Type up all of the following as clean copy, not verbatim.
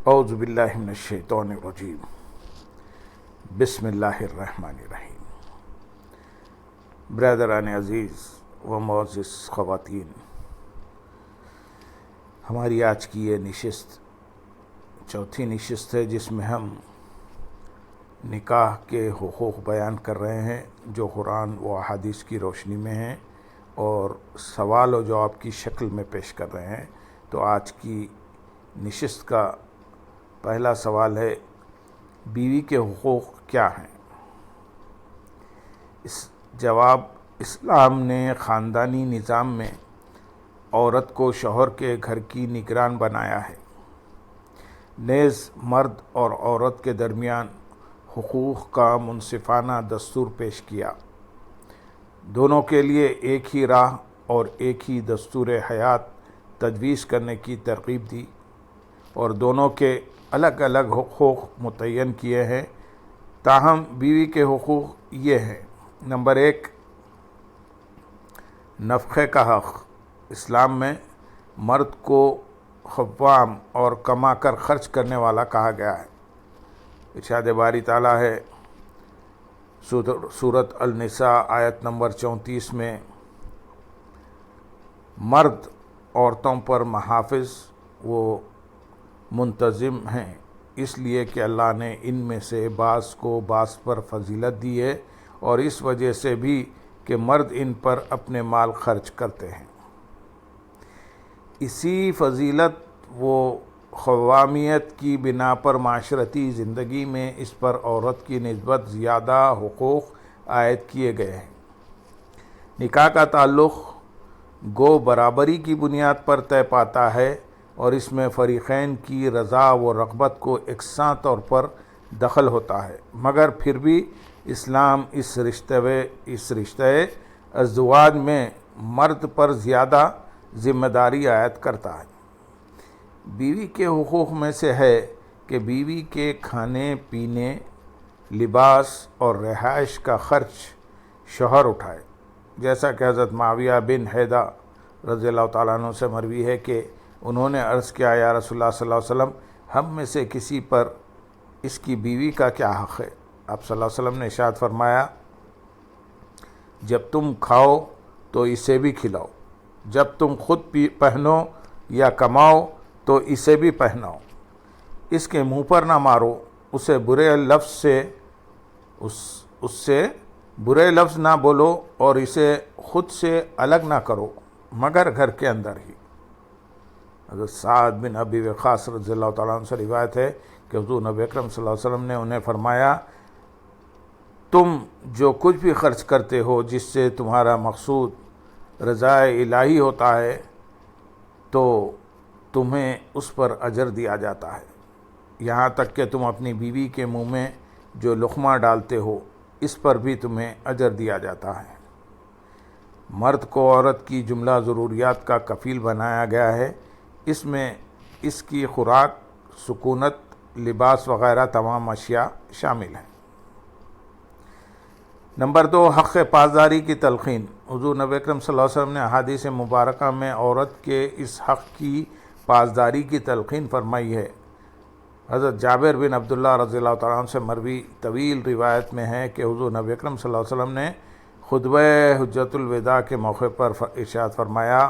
اعوذ باللہ من الشیطان الرجیم بسم اللہ الرحمن الرحیم۔ برادران عزیز و معزز خواتین، ہماری آج کی یہ نشست چوتھی نشست ہے جس میں ہم نکاح کے حقوق بیان کر رہے ہیں جو قرآن و احادیث کی روشنی میں ہیں اور سوال و جواب کی شکل میں پیش کر رہے ہیں۔ تو آج کی نشست کا پہلا سوال ہے، بیوی کے حقوق کیا ہیں؟ جواب، اسلام نے خاندانی نظام میں عورت کو شوہر کے گھر کی نگران بنایا ہے، نیز مرد اور عورت کے درمیان حقوق کا منصفانہ دستور پیش کیا، دونوں کے لیے ایک ہی راہ اور ایک ہی دستور حیات تجویز کرنے کی ترغیب دی اور دونوں کے الگ الگ حقوق متعین کیے ہیں۔ تاہم بیوی کے حقوق یہ ہیں: نمبر 1، نفقے کا حق۔ اسلام میں مرد کو قوام اور کما کر خرچ کرنے والا کہا گیا ہے۔ ارشاد باری تعالیٰ ہے سورۃ النساء آیت نمبر 34 میں، مرد عورتوں پر محافظ و منتظم ہیں، اس لیے کہ اللہ نے ان میں سے بعض کو بعض پر فضیلت دی ہے اور اس وجہ سے بھی کہ مرد ان پر اپنے مال خرچ کرتے ہیں۔ اسی فضیلت و قوامیت کی بنا پر معاشرتی زندگی میں اس پر عورت کی نسبت زیادہ حقوق عائد کیے گئے ہیں۔ نکاح کا تعلق گو برابری کی بنیاد پر طے پاتا ہے اور اس میں فریقین کی رضا و رغبت کو یکساں طور پر دخل ہوتا ہے، مگر پھر بھی اسلام اس رشتہ ازدواج میں مرد پر زیادہ ذمہ داری عائد کرتا ہے۔ بیوی کے حقوق میں سے ہے کہ بیوی کے کھانے پینے، لباس اور رہائش کا خرچ شوہر اٹھائے، جیسا کہ حضرت معاویہ بن حیدہ رضی اللہ تعالیٰ عنہ سے مروی ہے کہ انہوں نے عرض کیا، یا رسول اللہ صلی اللہ علیہ وسلم، ہم میں سے کسی پر اس کی بیوی کا کیا حق ہے؟ آپ صلی اللہ علیہ وسلم نے ارشاد فرمایا، جب تم کھاؤ تو اسے بھی کھلاؤ، جب تم خود پہنو یا کماؤ تو اسے بھی پہناؤ، اس کے منہ پر نہ مارو، اسے برے لفظ نہ بولو اور اسے خود سے الگ نہ کرو مگر گھر کے اندر ہی۔ حضرت سعد بن ابی وقاص رضی اللہ تعالیٰ عنہ سے روایت ہے کہ حضور نبی اکرم صلی اللہ علیہ وسلم نے انہیں فرمایا، تم جو کچھ بھی خرچ کرتے ہو جس سے تمہارا مقصود رضا الہی ہوتا ہے تو تمہیں اس پر اجر دیا جاتا ہے، یہاں تک کہ تم اپنی بیوی کے منہ میں جو لقمہ ڈالتے ہو اس پر بھی تمہیں اجر دیا جاتا ہے۔ مرد کو عورت کی جملہ ضروریات کا کفیل بنایا گیا ہے، اس میں اس کی خوراک، سکونت، لباس وغیرہ تمام اشیاء شامل ہیں۔ نمبر 2، حق پاسداری کی تلقین۔ حضور نبی اکرم صلی اللہ علیہ وسلم نے احادیث مبارکہ میں عورت کے اس حق کی پاسداری کی تلقین فرمائی ہے۔ حضرت جابر بن عبداللہ رضی اللہ تعالیٰ عنہ سے مروی طویل روایت میں ہے کہ حضور نبی اکرم صلی اللہ علیہ وسلم نے خطبہ حجۃ الوداع کے موقع پر ارشاد فرمایا،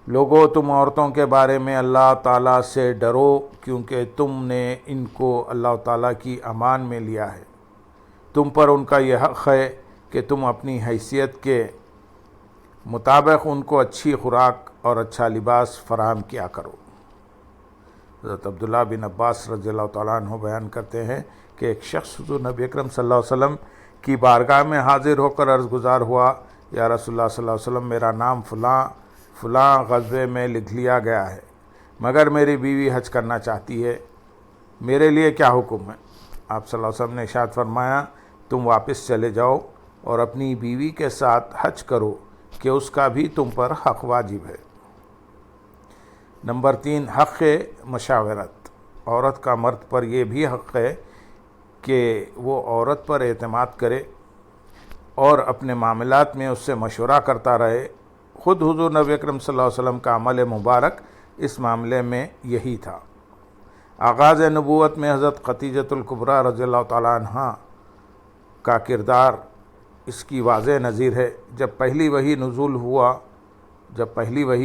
لوگو تم عورتوں کے بارے میں اللہ تعالیٰ سے ڈرو کیونکہ تم نے ان کو اللہ تعالیٰ کی امان میں لیا ہے، تم پر ان کا یہ حق ہے کہ تم اپنی حیثیت کے مطابق ان کو اچھی خوراک اور اچھا لباس فراہم کیا کرو۔ حضرت عبداللہ بن عباس رضی اللہ تعالیٰ عنہ بیان کرتے ہیں کہ ایک شخص حضور نبی اکرم صلی اللہ علیہ وسلم کی بارگاہ میں حاضر ہو کر عرض گزار ہوا، یا رسول اللہ صلی اللہ علیہ وسلم، میرا نام فلاں غزوے میں لکھ لیا گیا ہے، مگر میری بیوی حج کرنا چاہتی ہے، میرے لیے کیا حکم ہے؟ آپ صلی اللہ علیہ وسلم نے ارشاد فرمایا، تم واپس چلے جاؤ اور اپنی بیوی کے ساتھ حج کرو کہ اس کا بھی تم پر حق واجب ہے۔ نمبر 3، حق مشاورت۔ عورت کا مرد پر یہ بھی حق ہے کہ وہ عورت پر اعتماد کرے اور اپنے معاملات میں اس سے مشورہ کرتا رہے۔ خود حضور نبی اکرم صلی اللہ علیہ وسلم کا عمل مبارک اس معاملے میں یہی تھا۔ آغاز نبوت میں حضرت خدیجۃ الکبریٰ رضی اللہ تعالیٰ عنہ کا کردار اس کی واضح نظیر ہے۔ جب پہلی وحی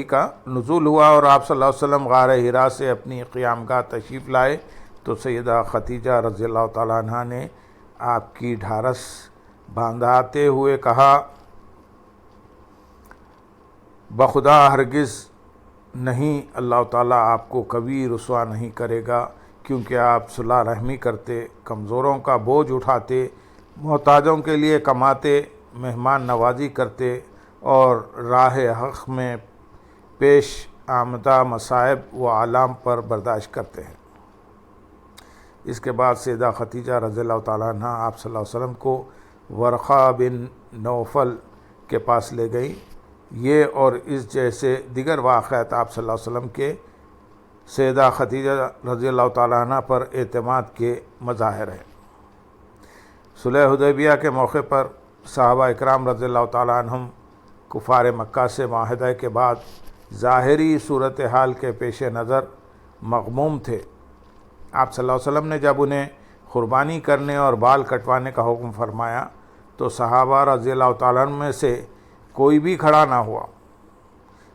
کا نزول ہوا اور آپ صلی اللہ علیہ وسلم غار حرا سے اپنی قیام گاہ تشریف لائے تو سیدہ خدیجہ رضی اللہ تعالیٰ عنہ نے آپ کی ڈھارس باندھاتے ہوئے کہا، بخدا ہرگز نہیں، اللہ تعالیٰ آپ کو کبھی رسوا نہیں کرے گا، کیونکہ آپ صلح رحمی کرتے، کمزوروں کا بوجھ اٹھاتے، محتاجوں کے لیے کماتے، مہمان نوازی کرتے اور راہ حق میں پیش آمدہ مصائب و آلام پر برداشت کرتے ہیں۔ اس کے بعد سیدہ خدیجہ رضی اللہ تعالیٰ عنہ آپ صلی اللہ علیہ وسلم کو ورقہ بن نوفل کے پاس لے گئیں۔ یہ اور اس جیسے دیگر واقعات آپ صلی اللہ علیہ وسلم کے سیدہ خدیجہ رضی اللہ تعالیٰ عنہ پر اعتماد کے مظاہر ہیں۔ صلح حدیبیہ کے موقع پر صحابہ اکرام رضی اللہ تعالیٰ عنہم کفار مکہ سے معاہدہ کے بعد ظاہری صورتحال کے پیش نظر مغموم تھے۔ آپ صلی اللہ علیہ وسلم نے جب انہیں قربانی کرنے اور بال کٹوانے کا حکم فرمایا تو صحابہ رضی اللہ تعالیٰ عنہ میں سے کوئی بھی کھڑا نہ ہوا۔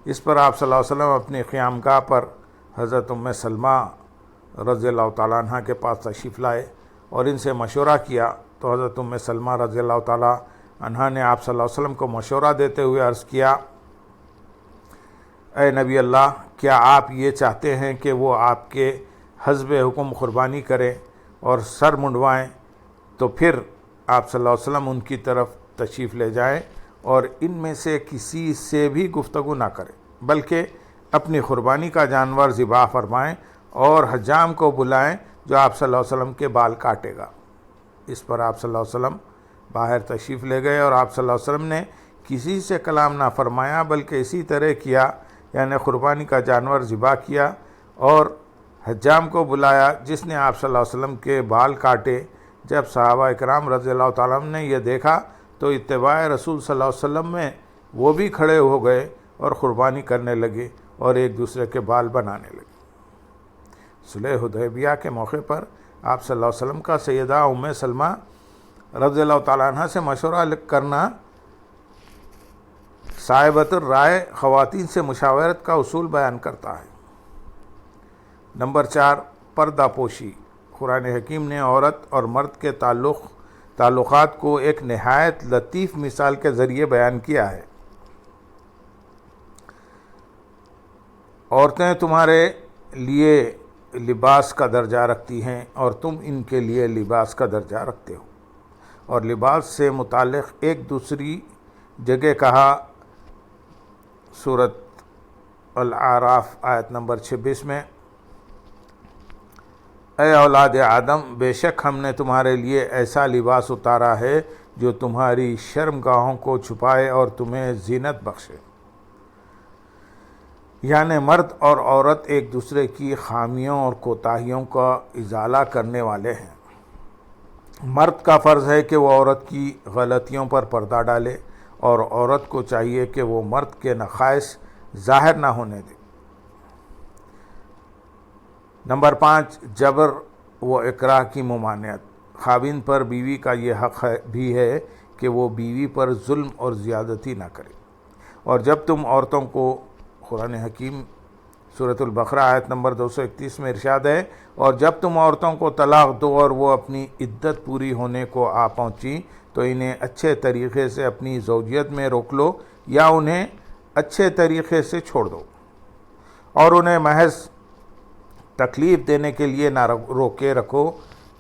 اس پر آپ صلی اللہ علیہ وسلم اپنی قیام گاہ پر حضرت ام سلمہ رضی اللہ تعالیٰ عنہ کے پاس تشریف لائے اور ان سے مشورہ کیا تو حضرت ام سلمہ رضی اللہ تعالیٰ عنہ نے آپ صلی اللہ علیہ وسلم کو مشورہ دیتے ہوئے عرض کیا، اے نبی اللہ، کیا آپ یہ چاہتے ہیں کہ وہ آپ کے حسب حکم قربانی کریں اور سر منڈوائیں؟ تو پھر آپ صلی اللہ علیہ وسلم ان کی طرف تشریف لے جائیں اور ان میں سے کسی سے بھی گفتگو نہ کریں، بلکہ اپنی قربانی کا جانور ذبح فرمائیں اور حجام کو بلائیں جو آپ صلی اللہ علیہ وسلم کے بال کاٹے گا۔ اس پر آپ صلی اللہ علیہ وسلم باہر تشریف لے گئے اور آپ صلی اللہ علیہ وسلم نے کسی سے کلام نہ فرمایا، بلکہ اسی طرح کیا، یعنی قربانی کا جانور ذبح کیا اور حجام کو بلایا جس نے آپ صلی اللہ علیہ وسلم کے بال کاٹے۔ جب صحابہ اکرام رضی اللہ تعالیٰ عنہ نے یہ دیکھا تو اتباع رسول صلی اللہ علیہ وسلم میں وہ بھی کھڑے ہو گئے اور قربانی کرنے لگے اور ایک دوسرے کے بال بنانے لگے۔ صلح حدیبیہ کے موقع پر آپ صلی اللہ علیہ وسلم کا سیدہ ام سلمہ رضی اللہ تعالیٰ عنہ سے مشورہ کرنا صاحبۃ الرائے خواتین سے مشاورت کا اصول بیان کرتا ہے۔ نمبر 4، پردہ پوشی۔ قرآن حکیم نے عورت اور مرد کے تعلقات کو ایک نہایت لطیف مثال کے ذریعے بیان کیا ہے۔ عورتیں تمہارے لیے لباس کا درجہ رکھتی ہیں اور تم ان کے لیے لباس کا درجہ رکھتے ہو، اور لباس سے متعلق ایک دوسری جگہ کہا، سورۃ الاعراف آیت نمبر 26 میں، اے اولاد آدم، بے شک ہم نے تمہارے لیے ایسا لباس اتارا ہے جو تمہاری شرمگاہوں کو چھپائے اور تمہیں زینت بخشے۔ یعنی مرد اور عورت ایک دوسرے کی خامیوں اور کوتاہیوں کا ازالہ کرنے والے ہیں۔ مرد کا فرض ہے کہ وہ عورت کی غلطیوں پر پردہ ڈالے اور عورت کو چاہیے کہ وہ مرد کے نقائص ظاہر نہ ہونے دے۔ نمبر 5، جبر و اکراہ کی ممانعت۔ خاوند پر بیوی کا یہ حق بھی ہے کہ وہ بیوی پر ظلم اور زیادتی نہ کرے، اور جب تم عورتوں کو، قرآن حکیم سورۃ البقرہ آیت نمبر 231 میں ارشاد ہے، اور جب تم عورتوں کو طلاق دو اور وہ اپنی عدت پوری ہونے کو آ پہنچی تو انہیں اچھے طریقے سے اپنی زوجیت میں روک لو یا انہیں اچھے طریقے سے چھوڑ دو، اور انہیں محض تکلیف دینے کے لیے نہ روکے رکھو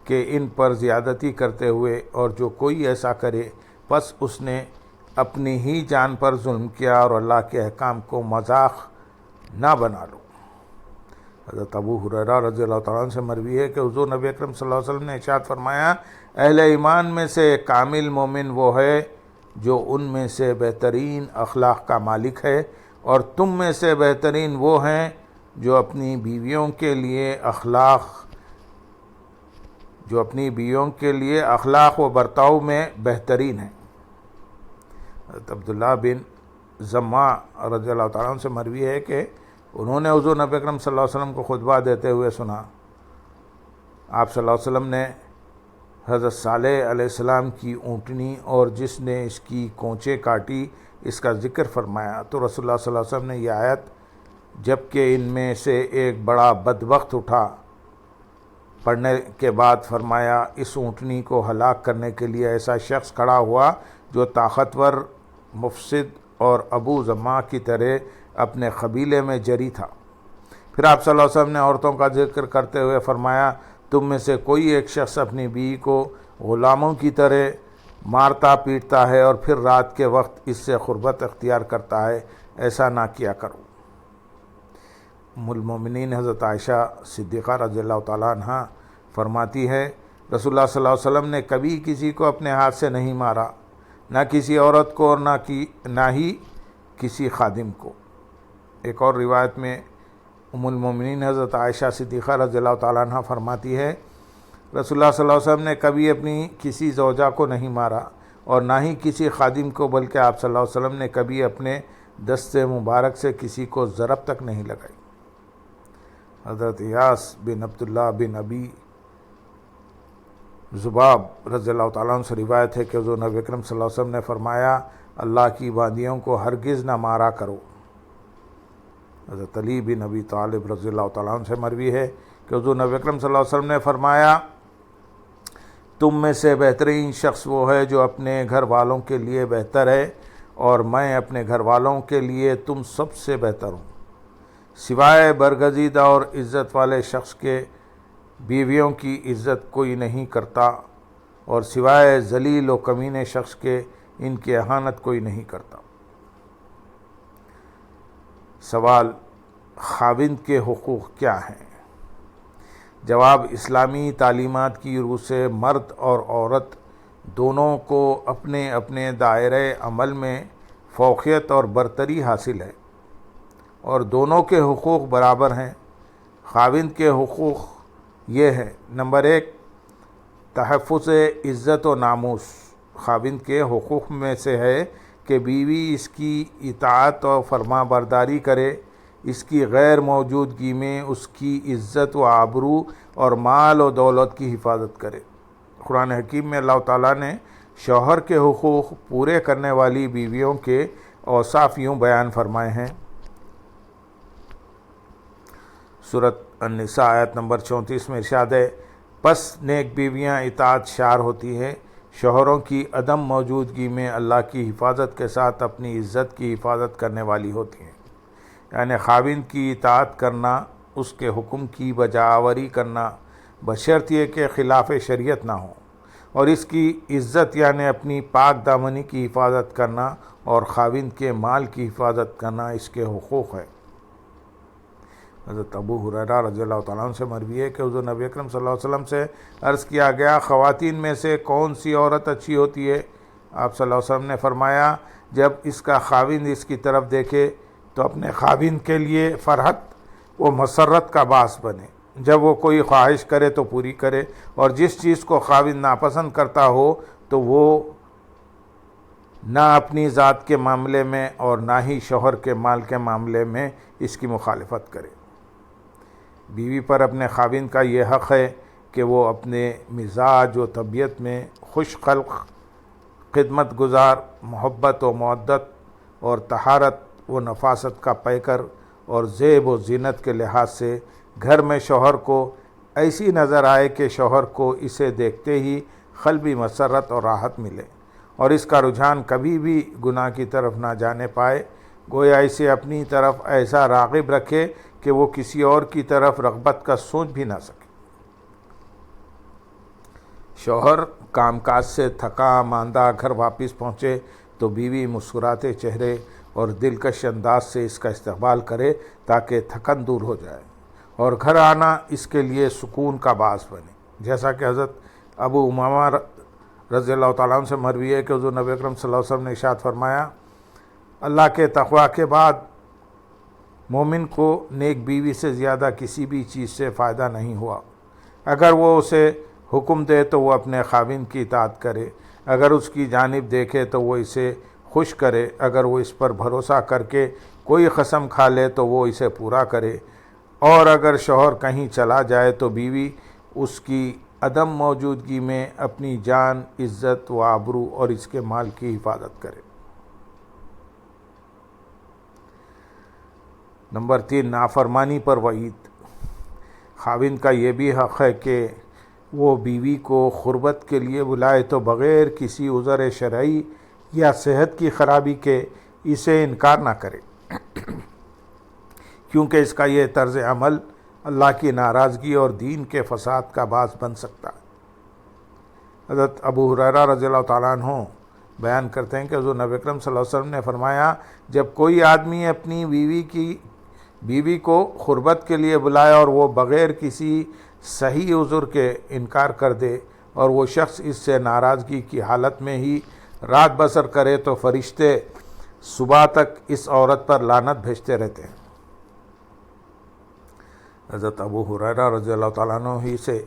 کہ ان پر زیادتی کرتے ہوئے، اور جو کوئی ایسا کرے پس اس نے اپنی ہی جان پر ظلم کیا اور اللہ کے احکام کو مذاق نہ بنا لو۔ حضرت ابو ہریرہ رضی اللہ تعالیٰ عنہ سے مروی ہے کہ حضور نبی اکرم صلی اللہ علیہ وسلم نے ارشاد فرمایا، اہل ایمان میں سے کامل مومن وہ ہے جو ان میں سے بہترین اخلاق کا مالک ہے، اور تم میں سے بہترین وہ ہیں جو اپنی بیویوں کے لیے اخلاق و برتاؤ میں بہترین ہیں۔ حضرت عبداللہ بن زمع رضی اللہ تعالیٰ عنہ سے مروی ہے کہ انہوں نے حضور نبی اکرم صلی اللہ علیہ وسلم کو خطبہ دیتے ہوئے سنا، آپ صلی اللہ علیہ وسلم نے حضرت صالح علیہ السلام کی اونٹنی اور جس نے اس کی کونچیں کاٹی اس کا ذکر فرمایا تو رسول اللہ صلی اللہ علیہ وسلم نے یہ آیت جبکہ ان میں سے ایک بڑا بدبخت اٹھا پڑھنے کے بعد فرمایا اس اونٹنی کو ہلاک کرنے کے لیے ایسا شخص کھڑا ہوا جو طاقتور، مفسد اور ابو زماں کی طرح اپنے قبیلے میں جری تھا۔ پھر آپ صلی اللہ علیہ وسلم نے عورتوں کا ذکر کرتے ہوئے فرمایا تم میں سے کوئی ایک شخص اپنی بیوی کو غلاموں کی طرح مارتا پیٹتا ہے اور پھر رات کے وقت اس سے قربت اختیار کرتا ہے، ایسا نہ کیا کرو۔ ام المومنین حضرت عائشہ صدیقہ رضی اللہ تعالیٰ عنہ فرماتی ہے رسول اللہ صلی اللہ علیہ وسلم نے کبھی کسی کو اپنے ہاتھ سے نہیں مارا، نہ کسی عورت کو اور نہ ہی کسی خادم کو۔ ایک اور روایت میں ام المومنین حضرت عائشہ صدیقہ رضی اللہ تعالیٰ عنہ فرماتی ہے رسول اللہ صلی اللہ علیہ وسلم نے کبھی اپنی کسی زوجہ کو نہیں مارا اور نہ ہی کسی خادم کو، بلکہ آپ صلی اللہ علیہ وسلم نے کبھی اپنے دست مبارک سے کسی کو ضرب تک نہیں لگائی۔ حضرت یاس بن عبداللہ بن ابی ذباب رضی اللہ تعالیٰ عنہ سے روایت ہے کہ حضور نبی اکرم صلی اللہ علیہ وسلم نے فرمایا اللہ کی باندیوں کو ہرگز نہ مارا کرو۔ حضرت علی بن ابی طالب رضی اللہ تعالیٰ عنہ سے مروی ہے کہ حضور نبی اکرم صلی اللہ علیہ وسلم نے فرمایا تم میں سے بہترین شخص وہ ہے جو اپنے گھر والوں کے لیے بہتر ہے اور میں اپنے گھر والوں کے لیے تم سب سے بہتر ہوں۔ سوائے برگزیدہ اور عزت والے شخص کے بیویوں کی عزت کوئی نہیں کرتا اور سوائے ذلیل و کمینے شخص کے ان کی اہانت کوئی نہیں کرتا۔ سوال خاوند کے حقوق کیا ہیں؟ جواب اسلامی تعلیمات کی روح سے مرد اور عورت دونوں کو اپنے اپنے دائرۂ عمل میں فوقیت اور برتری حاصل ہے اور دونوں کے حقوق برابر ہیں۔ خاوند کے حقوق یہ ہیں: نمبر 1 تحفظ عزت و ناموس۔ خاوند کے حقوق میں سے ہے کہ بیوی اس کی اطاعت و فرما برداری کرے، اس کی غیر موجودگی میں اس کی عزت و آبرو اور مال و دولت کی حفاظت کرے۔ قرآن حکیم میں اللہ تعالیٰ نے شوہر کے حقوق پورے کرنے والی بیویوں کے اوصاف یوں بیان فرمائے ہیں۔ سورۃ النساء آیت نمبر 34 میں ارشاد ہے پس نیک بیویاں اطاعت شار ہوتی ہیں، شوہروں کی عدم موجودگی میں اللہ کی حفاظت کے ساتھ اپنی عزت کی حفاظت کرنے والی ہوتی ہیں۔ یعنی خاوند کی اطاعت کرنا، اس کے حکم کی بجاوری کرنا بشرط یہ کہ خلاف شریعت نہ ہو، اور اس کی عزت یعنی اپنی پاک دامنی کی حفاظت کرنا اور خاوند کے مال کی حفاظت کرنا اس کے حقوق ہے۔ حضرت ابو ہریرہ رضی اللہ تعالیٰ عنہ سے مروی ہے کہ حضور نبی اکرم صلی اللہ علیہ وسلم سے عرض کیا گیا خواتین میں سے کون سی عورت اچھی ہوتی ہے؟ آپ صلی اللہ علیہ وسلم نے فرمایا جب اس کا خاوند اس کی طرف دیکھے تو اپنے خاوند کے لیے فرحت و مسرت کا باعث بنے، جب وہ کوئی خواہش کرے تو پوری کرے، اور جس چیز کو خاوند ناپسند کرتا ہو تو وہ نہ اپنی ذات کے معاملے میں اور نہ ہی شوہر کے مال کے معاملے میں اس کی مخالفت کرے۔ بیوی پر اپنے خاوند کا یہ حق ہے کہ وہ اپنے مزاج و طبیعت میں خوش خلق، خدمت گزار، محبت و مودت اور طہارت و نفاست کا پیکر اور زیب و زینت کے لحاظ سے گھر میں شوہر کو ایسی نظر آئے کہ شوہر کو اسے دیکھتے ہی قلبی مسرت اور راحت ملے اور اس کا رجحان کبھی بھی گناہ کی طرف نہ جانے پائے، گویا اسے اپنی طرف ایسا راغب رکھے کہ وہ کسی اور کی طرف رغبت کا سوچ بھی نہ سکے۔ شوہر کام کاج سے تھکا ماندہ گھر واپس پہنچے تو بیوی مسکراتے چہرے اور دلکش انداز سے اس کا استقبال کرے تاکہ تھکن دور ہو جائے اور گھر آنا اس کے لیے سکون کا باعث بنے، جیسا کہ حضرت ابو امامہ رضی اللہ تعالیٰ عنہ سے مروی ہے کہ حضور نبی اکرم صلی اللہ علیہ وسلم نے ارشاد فرمایا اللہ کے تقویٰ کے بعد مومن کو نیک بیوی سے زیادہ کسی بھی چیز سے فائدہ نہیں ہوا۔ اگر وہ اسے حکم دے تو وہ اپنے خاوند کی اطاعت کرے، اگر اس کی جانب دیکھے تو وہ اسے خوش کرے، اگر وہ اس پر بھروسہ کر کے کوئی قسم کھا لے تو وہ اسے پورا کرے، اور اگر شوہر کہیں چلا جائے تو بیوی اس کی عدم موجودگی میں اپنی جان، عزت و آبرو اور اس کے مال کی حفاظت کرے۔ نمبر 3، نافرمانی پر وعید۔ خاوند کا یہ بھی حق ہے کہ وہ بیوی کو قربت کے لیے بلائے تو بغیر کسی عذر شرعی یا صحت کی خرابی کے اسے انکار نہ کرے، کیونکہ اس کا یہ طرز عمل اللہ کی ناراضگی اور دین کے فساد کا باعث بن سکتا ہے۔ حضرت ابو ہریرہ رضی اللہ تعالیٰ عنہ بیان کرتے ہیں کہ حضور نبی اکرم صلی اللہ علیہ وسلم نے فرمایا، جب کوئی آدمی اپنی بیوی کو قربت کے لیے بلائے اور وہ بغیر کسی صحیح عذر کے انکار کر دے اور وہ شخص اس سے ناراضگی کی حالت میں ہی رات بسر کرے تو فرشتے صبح تک اس عورت پر لعنت بھیجتے رہتے ہیں۔ حضرت ابو ہریرہ رضی اللہ تعالیٰ عنہ ہی سے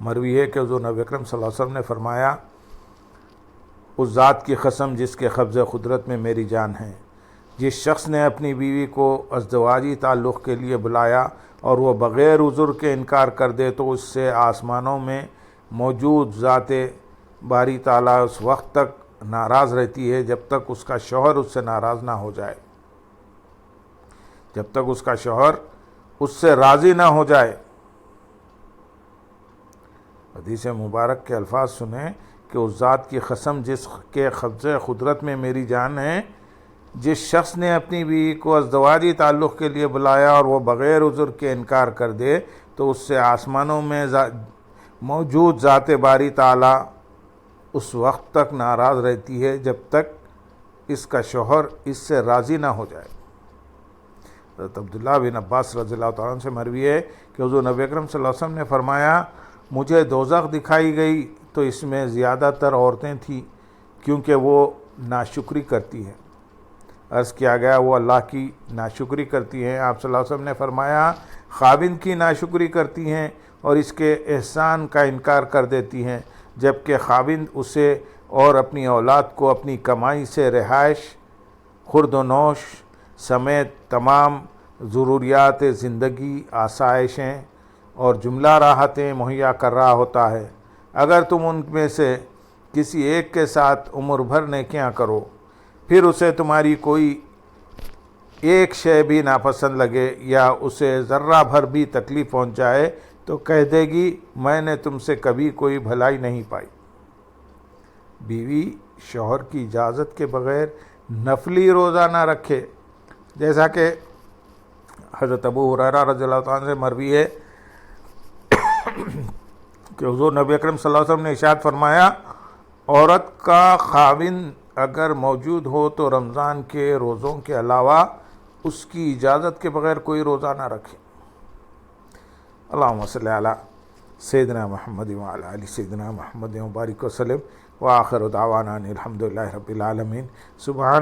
مروی ہے کہ حضور نبی اکرم صلی اللہ علیہ وسلم نے فرمایا، اس ذات کی قسم جس کے قبضہ قدرت میں میری جان ہے، جس شخص نے اپنی بیوی کو ازدواجی تعلق کے لیے بلایا اور وہ بغیر عذر کے انکار کر دے تو اس سے آسمانوں میں موجود ذات باری تعالیٰ اس وقت تک ناراض رہتی ہے جب تک اس کا شوہر اس سے ناراض نہ ہو جائے، جب تک اس کا شوہر اس سے راضی نہ ہو جائے۔ حدیث مبارک کے الفاظ سنیں کہ اس ذات کی قسم جس کے قبضہ قدرت میں میری جان ہے، جس شخص نے اپنی بیوی کو ازدواجی تعلق کے لیے بلایا اور وہ بغیر عذر کے انکار کر دے تو اس سے آسمانوں میں موجود ذات باری تعالیٰ اس وقت تک ناراض رہتی ہے جب تک اس کا شوہر اس سے راضی نہ ہو جائے۔ حضرت عبداللہ بن عباس رضی اللہ تعالیٰ عنہ سے مروی ہے کہ حضور نبی اکرم صلی اللہ علیہ وسلم نے فرمایا، مجھے دوزخ دکھائی گئی تو اس میں زیادہ تر عورتیں تھیں کیونکہ وہ ناشکری کرتی ہیں۔ عرض کیا گیا، وہ اللہ کی ناشکری کرتی ہیں؟ آپ صلی اللہ علیہ وسلم نے فرمایا، خاوند کی ناشکری کرتی ہیں اور اس کے احسان کا انکار کر دیتی ہیں، جبکہ خاوند اسے اور اپنی اولاد کو اپنی کمائی سے رہائش، خورد و نوش سمیت تمام ضروریات زندگی، آسائشیں اور جملہ راحتیں مہیا کر رہا ہوتا ہے۔ اگر تم ان میں سے کسی ایک کے ساتھ عمر بھر نیکیاں کرو، پھر اسے تمہاری کوئی ایک شے بھی ناپسند لگے یا اسے ذرہ بھر بھی تکلیف پہنچ جائے تو کہہ دے گی، میں نے تم سے کبھی کوئی بھلائی نہیں پائی۔ بیوی شوہر کی اجازت کے بغیر نفلی روزہ نہ رکھے، جیسا کہ حضرت ابو ہریرہ رضی اللہ عنہ سے مروی ہے کہ حضور نبی اکرم صلی اللہ علیہ وسلم نے ارشاد فرمایا، عورت کا خاوند اگر موجود ہو تو رمضان کے روزوں کے علاوہ اس کی اجازت کے بغیر کوئی روزہ نہ رکھے۔ اللہم صلی علی سیدنا محمد وعلی آل سیدنا محمد وبارک وسلم، وآخر دعوانا ان الحمد للہ رب العالمین۔ سبحان